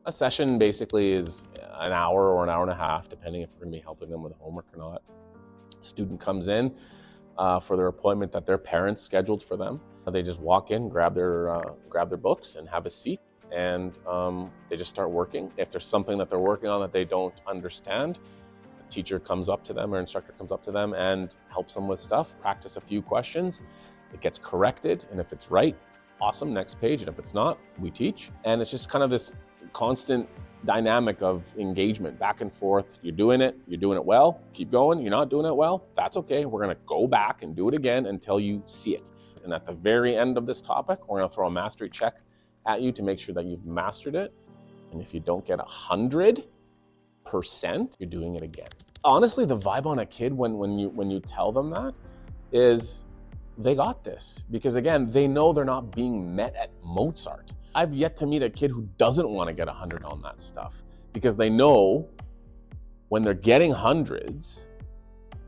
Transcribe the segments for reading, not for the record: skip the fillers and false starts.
A session basically is an hour or an hour and a half, depending if we're going to be helping them with homework or not. A student comes in for their appointment that their parents scheduled for them. They just walk in, grab their books, and have a seat, and they just start working. If there's something that they're working on that they don't understand, a teacher comes up to them or instructor comes up to them and helps them with stuff. Practice a few questions. It gets corrected, and if it's right, awesome, next page. And if it's not, we teach. And it's just kind of this constant dynamic of engagement, back and forth. You're doing it well, keep going. You're not doing it well, that's okay. We're gonna go back and do it again until you see it. And at the very end of this topic, we're gonna throw a mastery check at you to make sure that you've mastered it. And if you don't get 100%, you're doing it again. Honestly, the vibe on a kid when you tell them that is they got this, because again, they know they're not being met at Mozart. I've yet to meet a kid who doesn't want to get 100 on that stuff, because they know when they're getting hundreds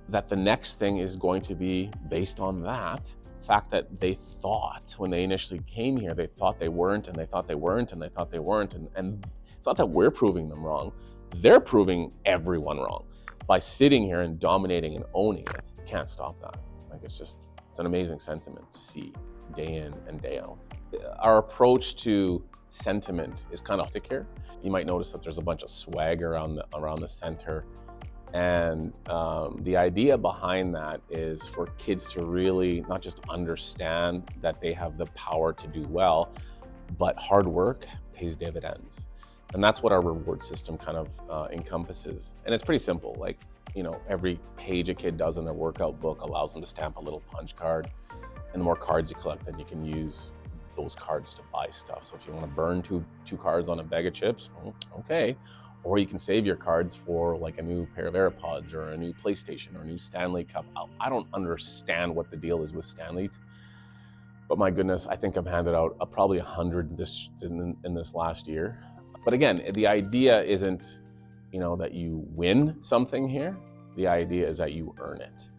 that the next thing is going to be based on that fact that they thought when they initially came here, they thought they weren't, and they thought they weren't, and they thought they weren't. And it's not that we're proving them wrong. They're proving everyone wrong by sitting here and dominating and owning it. You can't stop that. Like, it's an amazing sentiment to see day in and day out. Our approach to sentiment is kind of thick here. You might notice that there's a bunch of swag around the center. And the idea behind that is for kids to really not just understand that they have the power to do well, but hard work pays dividends. And that's what our reward system kind of encompasses. And it's pretty simple. Like, every page a kid does in their workout book allows them to stamp a little punch card. And the more cards you collect, then you can use those cards to buy stuff. So if you want to burn two cards on a bag of chips, okay. Or you can save your cards for like a new pair of AirPods or a new PlayStation or a new Stanley Cup. I don't understand what the deal is with Stanleys, but my goodness, I think I've handed out probably 100 in this last year. But again, the idea isn't, that you win something here. The idea is that you earn it.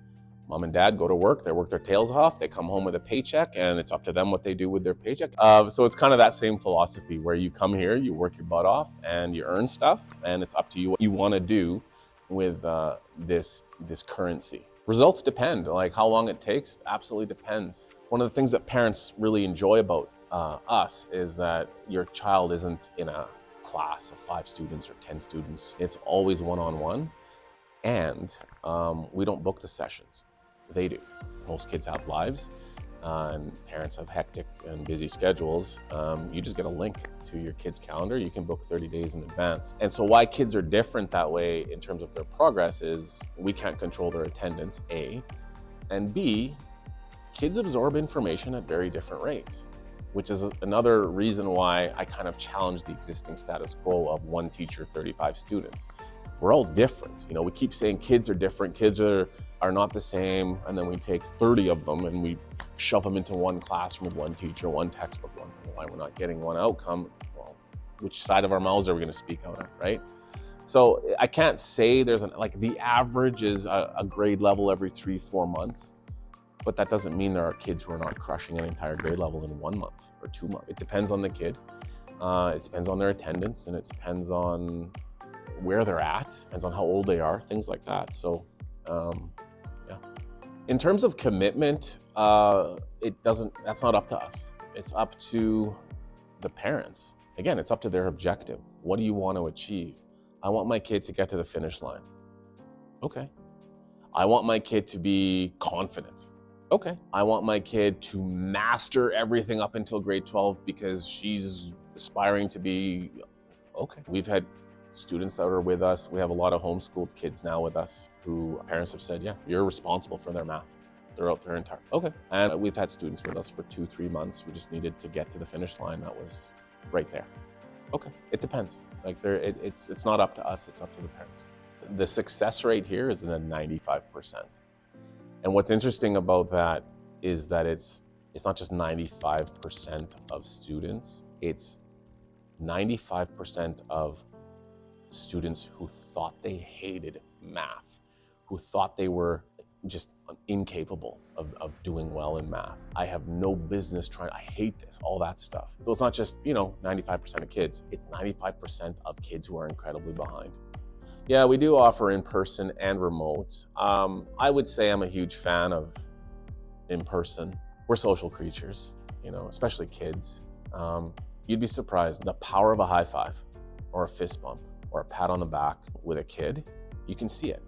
Mom and dad go to work, they work their tails off, they come home with a paycheck, and it's up to them what they do with their paycheck. So it's kind of that same philosophy where you come here, you work your butt off, and you earn stuff, and it's up to you what you want to do with this currency. Results depend. Like, how long it takes absolutely depends. One of the things that parents really enjoy about us is that your child isn't in a class of 5 students or 10 students. It's always one-on-one, and we don't book the sessions. They do. Most kids have lives, and parents have hectic and busy schedules. You just get a link to your kid's calendar. You can book 30 days in advance. And so why kids are different that way in terms of their progress is we can't control their attendance, A, and B, kids absorb information at very different rates, which is another reason why I kind of challenge the existing status quo of 1 teacher, 35 students. We're all different. We keep saying kids are different, kids are not the same, and then we take 30 of them and we shove them into one classroom with 1 teacher, 1 textbook. Why we're not getting one outcome? Well, which side of our mouths are we going to speak out of, right? So I can't say there's the average is a grade level every 3-4 months, but that doesn't mean there are kids who are not crushing an entire grade level in 1 month or 2 months. It depends on the kid. It depends on their attendance, and it depends on where they're at, depends on how old they are, things like that. So, yeah. In terms of commitment, that's not up to us. It's up to the parents. Again, it's up to their objective. What do you want to achieve? I want my kid to get to the finish line. Okay. I want my kid to be confident. Okay. I want my kid to master everything up until grade 12 because she's aspiring to be, okay. We've had students that are with us. We have a lot of homeschooled kids now with us who parents have said, yeah, you're responsible for their math throughout their entire, okay. And we've had students with us for 2-3 months who just needed to get to the finish line. That was right there. Okay, it depends. It's not up to us, it's up to the parents. The success rate here is in the 95%. And what's interesting about that is that it's not just 95% of students, it's 95% of students who thought they hated math, who thought they were just incapable of doing well in math. I have no business trying, I hate this, all that stuff. So it's not just, 95% of kids, it's 95% of kids who are incredibly behind. Yeah, we do offer in-person and remote. I would say I'm a huge fan of in-person. We're social creatures, especially kids. You'd be surprised, the power of a high five or a fist bump or a pat on the back with a kid, you can see it,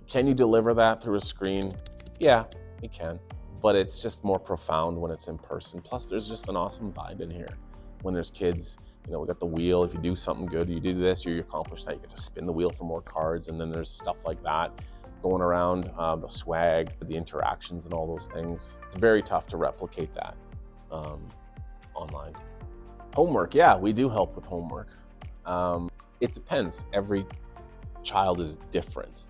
Can you deliver that through a screen? Yeah, you can, but it's just more profound when it's in person. Plus, there's just an awesome vibe in here. When there's kids, we got the wheel. If you do something good, you do this, you accomplish that, you get to spin the wheel for more cards, and then there's stuff like that going around, the swag, the interactions and all those things. It's very tough to replicate that online. Homework, yeah, we do help with homework. It depends. Every child is different.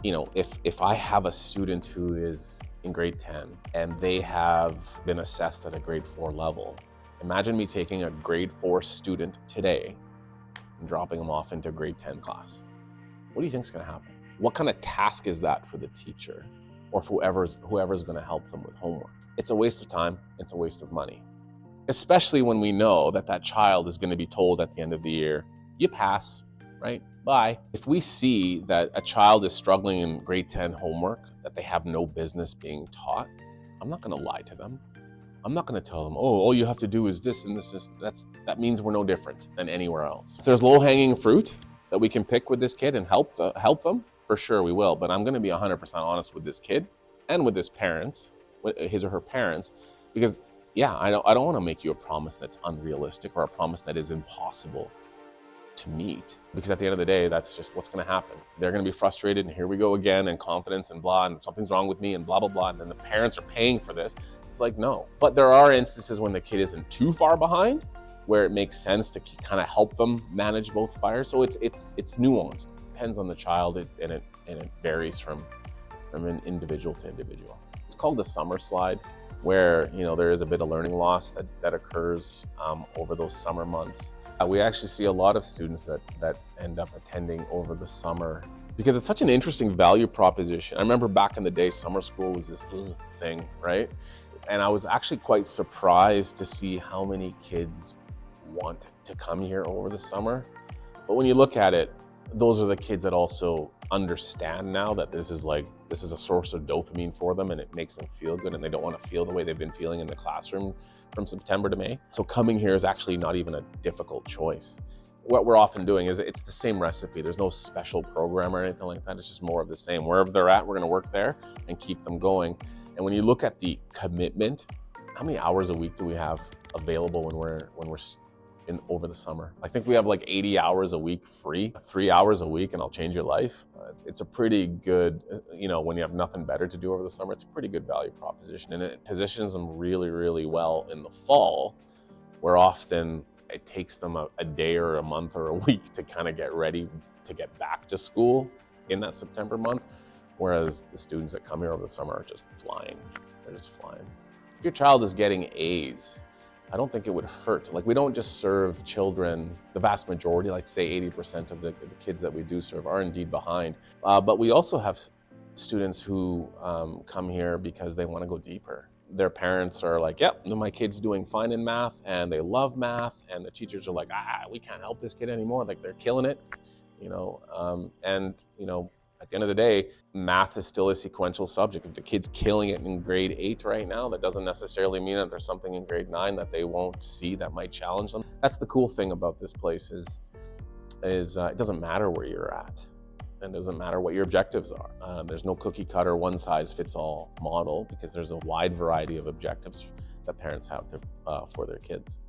If I have a student who is in grade 10 and they have been assessed at a grade 4 level, imagine me taking a grade 4 student today and dropping them off into a grade 10 class. What do you think is going to happen? What kind of task is that for the teacher or for whoever's going to help them with homework? It's a waste of time. It's a waste of money, especially when we know that child is going to be told at the end of the year, you pass, right? Bye. If we see that a child is struggling in grade 10 homework that they have no business being taught, I'm not going to lie to them. I'm not going to tell them, oh, all you have to do is this and this. That means we're no different than anywhere else. If there's low-hanging fruit that we can pick with this kid and help them, for sure we will. But I'm going to be 100% honest with this kid and with his parents, with his or her parents, because I don't want to make you a promise that's unrealistic or a promise that is impossible to meet, because at the end of the day, that's just what's going to happen. They're going to be frustrated, and here we go again, and confidence and blah, and something's wrong with me and blah, blah, blah. And then the parents are paying for this. It's like, no. But there are instances when the kid isn't too far behind, where it makes sense to kind of help them manage both fires. So it's nuanced. It depends on the child, and it varies from an individual to individual. It's called the summer slide, where there is a bit of learning loss that occurs over those summer months. We actually see a lot of students that end up attending over the summer because it's such an interesting value proposition. I remember back in the day, summer school was this thing, right? And I was actually quite surprised to see how many kids want to come here over the summer. But when you look at it, those are the kids that also understand now that this is a source of dopamine for them, and it makes them feel good, and they don't want to feel the way they've been feeling in the classroom from September to May. So coming here is actually not even a difficult choice. What we're often doing is it's the same recipe. There's no special program or anything like that. It's just more of the same. Wherever they're at, we're going to work there and keep them going. And when you look at the commitment, how many hours a week do we have available when we're over the summer? I think we have like 80 hours a week free, 3 hours a week, and I'll change your life. It's a pretty good, when you have nothing better to do over the summer, it's a pretty good value proposition. And it positions them really, really well in the fall, where often it takes them a day or a month or a week to kind of get ready to get back to school in that September month. Whereas the students that come here over the summer are just flying. They're just flying. If your child is getting A's, I don't think it would hurt. Like, we don't just serve children, the vast majority, like say 80% of the kids that we do serve are indeed behind. But we also have students who come here because they want to go deeper. Their parents are like, yep, my kid's doing fine in math and they love math. And the teachers are like, we can't help this kid anymore. Like, they're killing it, at the end of the day, math is still a sequential subject. If the kid's killing it in grade 8 right now, that doesn't necessarily mean that there's something in grade 9 that they won't see that might challenge them. That's the cool thing about this place is it doesn't matter where you're at, and it doesn't matter what your objectives are. There's no cookie cutter, one size fits all model, because there's a wide variety of objectives that parents have for their kids.